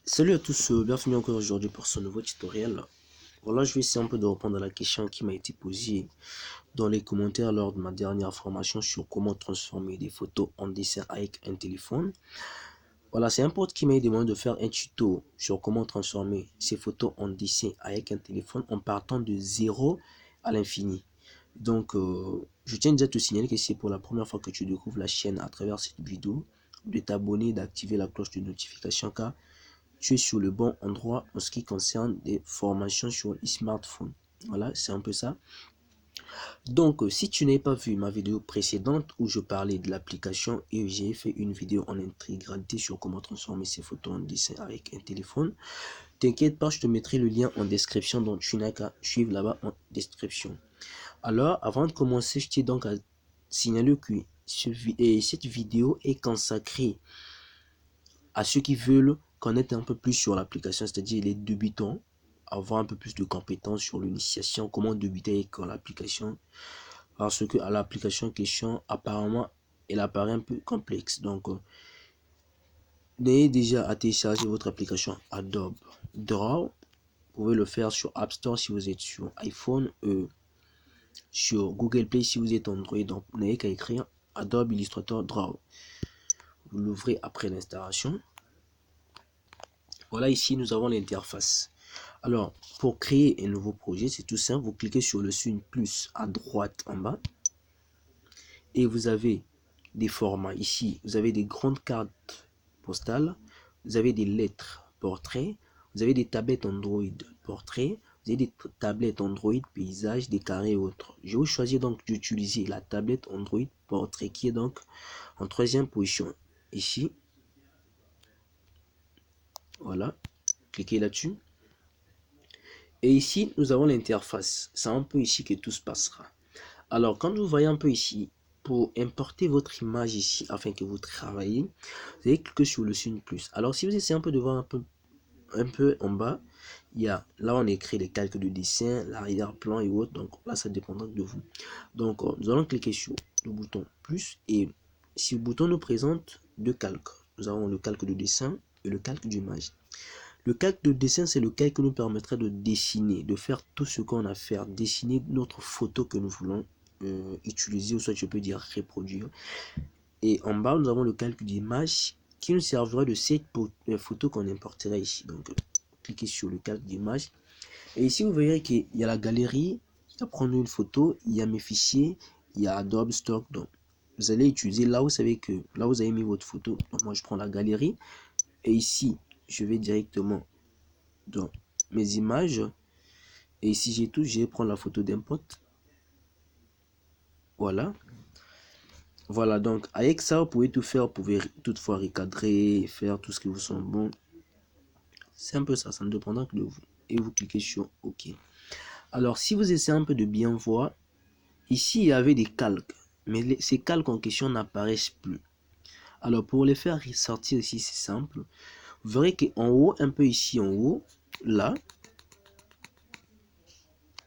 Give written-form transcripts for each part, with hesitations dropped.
Salut à tous, bienvenue encore aujourd'hui pour ce nouveau tutoriel. Voilà, je vais essayer un peu de répondre à la question qui m'a été posée dans les commentaires lors de ma dernière formation sur comment transformer des photos en dessin avec un téléphone. Voilà, c'est un pote qui m'a demandé de faire un tuto sur comment transformer ces photos en dessin avec un téléphone en partant de zéro à l'infini. Donc, je tiens déjà à te signaler que c'est pour la première fois que tu découvres la chaîne à travers cette vidéo, de t'abonner, d'activer la cloche de notification car tu es sur le bon endroit en ce qui concerne des formations sur les smartphones. Voilà, c'est un peu ça. Donc, si tu n'as pas vu ma vidéo précédente où je parlais de l'application et j'ai fait une vidéo en intégralité sur comment transformer ces photos en dessin avec un téléphone, t'inquiète pas, je te mettrai le lien en description, donc tu n'as qu'à suivre là-bas en description. Alors, avant de commencer, je tiens donc à signaler que cette vidéo est consacrée à ceux qui veulent connaître un peu plus sur l'application, c'est-à-dire les débutants, avoir un peu plus de compétences sur l'initiation, comment débuter avec l'application, parce que à l'application question, apparemment, elle apparaît un peu complexe. Donc, n'ayez déjà à télécharger votre application Adobe Draw. Vous pouvez le faire sur App Store si vous êtes sur iPhone, sur Google Play si vous êtes Android. Donc, vous n'avez qu'à écrire Adobe Illustrator Draw. Vous l'ouvrez après l'installation. Voilà, ici, nous avons l'interface. Alors, pour créer un nouveau projet, c'est tout simple. Vous cliquez sur le signe plus à droite en bas. Et vous avez des formats. Ici, vous avez des grandes cartes postales. Vous avez des lettres portraits. Vous avez des tablettes Android portraits. Vous avez des tablettes Android paysage, des carrés et autres. Je vais choisir donc d'utiliser la tablette Android portrait qui est donc en troisième position. Ici, voilà. Cliquez là-dessus. Et ici, nous avons l'interface. C'est un peu ici que tout se passera. Alors, quand vous voyez un peu ici, pour importer votre image ici, afin que vous travaillez, vous allez cliquer sur le signe plus. Alors, si vous essayez un peu de voir un peu en bas, il y a, là on écrit les calques de dessin, l'arrière-plan et autres. Donc là, ça dépendra de vous. Donc, nous allons cliquer sur le bouton plus. Et si le bouton nous présente deux calques, nous avons le calque de dessin et le calque d'image. Le calque de dessin, c'est le calque qui nous permettrait de dessiner, de faire tout ce qu'on a à faire, dessiner notre photo que nous voulons utiliser, ou soit je peux dire reproduire. Et en bas, nous avons le calque d'image qui nous servira de cette photo qu'on importera ici. Donc, cliquez sur le calque d'image. Et ici, vous verrez qu'il y a la galerie, il y a prendre une photo, il y a mes fichiers, il y a Adobe Stock. Donc, vous allez utiliser là où vous savez que là où vous avez mis votre photo. Donc, moi, je prends la galerie. Et ici, je vais directement dans mes images. Et ici, j'ai tout. Je vais prendre la photo d'un pote. Voilà. Voilà, donc avec ça, vous pouvez tout faire. Vous pouvez toutefois recadrer, faire tout ce qui vous semble bon. C'est un peu ça, ça ne dépendra que de vous. Et vous cliquez sur OK. Alors, si vous essayez un peu de bien voir, ici, il y avait des calques. Mais ces calques en question n'apparaissent plus. Alors, pour les faire ressortir ici, c'est simple. Vous verrez qu'en haut, un peu ici en haut, là,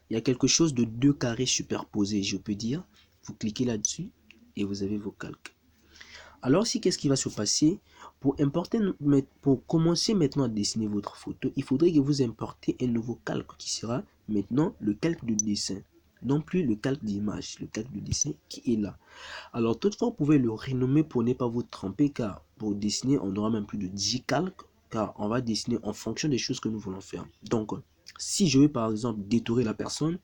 il y a quelque chose de deux carrés superposés, je peux dire. Vous cliquez là-dessus et vous avez vos calques. Alors, si qu'est-ce qui va se passer? Pour commencer maintenant à dessiner votre photo, il faudrait que vous importez un nouveau calque qui sera maintenant le calque de dessin. Non plus le calque d'image, le calque de dessin qui est là. Alors, toutefois, vous pouvez le renommer pour ne pas vous tromper, car pour dessiner, on aura même plus de 10 calques, car on va dessiner en fonction des choses que nous voulons faire. Donc, si je veux par exemple détourer la personne,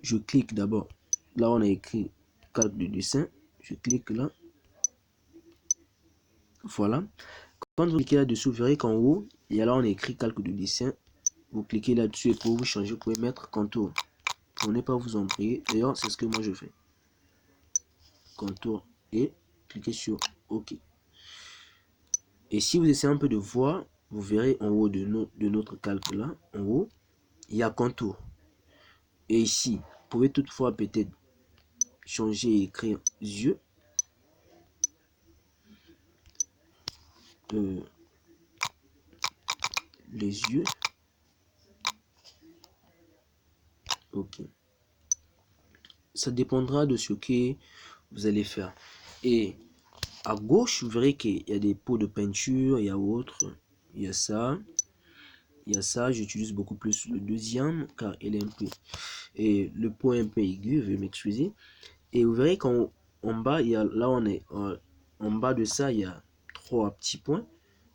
je clique d'abord, là on a écrit calque de dessin, je clique là, voilà. Quand vous cliquez là-dessus, vous verrez qu'en haut, il y a là on a écrit calque de dessin, vous cliquez là-dessus et pour vous changer, vous pouvez mettre contour, pour ne pas vous embrouiller. D'ailleurs, c'est ce que moi je fais. Contour et cliquez sur OK. Et si vous essayez un peu de voir, vous verrez en haut de notre calque là, en haut, il y a contour. Et ici, vous pouvez toutefois peut-être changer et écrire yeux. Les yeux. OK. Ça dépendra de ce que vous allez faire. Et à gauche, vous verrez qu'il y a des pots de peinture, il y a autre. il y a ça. Il y a ça, j'utilise beaucoup plus le deuxième car il est un peu... Et le point est un peu aigu, veuillez m'excuser. Et vous verrez qu'en bas, il y a, là on est en bas de ça, il y a 3 petits points.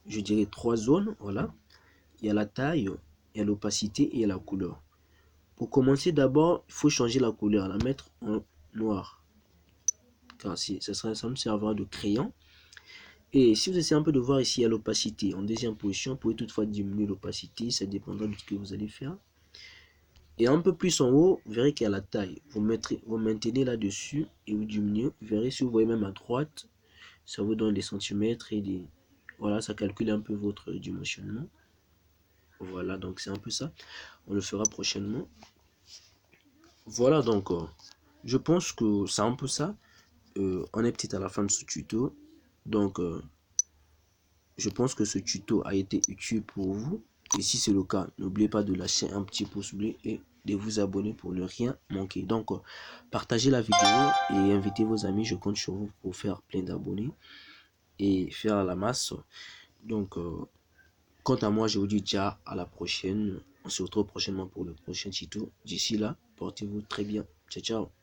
Je dirais 3 zones, voilà. Il y a la taille, il y a l'opacité et il y a la couleur. Pour commencer, d'abord, il faut changer la couleur, la mettre en noir. Car ça me servira de crayon. Et si vous essayez un peu de voir ici, il y a l'opacité. En deuxième position, vous pouvez toutefois diminuer l'opacité, ça dépendra de ce que vous allez faire. Et un peu plus en haut, vous verrez qu'il y a la taille. Vous maintenez là-dessus et vous diminuez. Vous verrez, si vous voyez même à droite, ça vous donne des centimètres et des... Voilà, ça calcule un peu votre dimensionnement. Voilà, donc c'est un peu ça. On le fera prochainement. Voilà, donc je pense que c'est un peu ça. On est peut-être à la fin de ce tuto. Donc, je pense que ce tuto a été utile pour vous. Et si c'est le cas, n'oubliez pas de lâcher un petit pouce bleu et de vous abonner pour ne rien manquer. Donc, partagez la vidéo et invitez vos amis. Je compte sur vous pour faire plein d'abonnés et faire la masse. Donc, quant à moi, je vous dis déjà à la prochaine. On se retrouve prochainement pour le prochain tuto. D'ici là, portez-vous très bien. Ciao, ciao.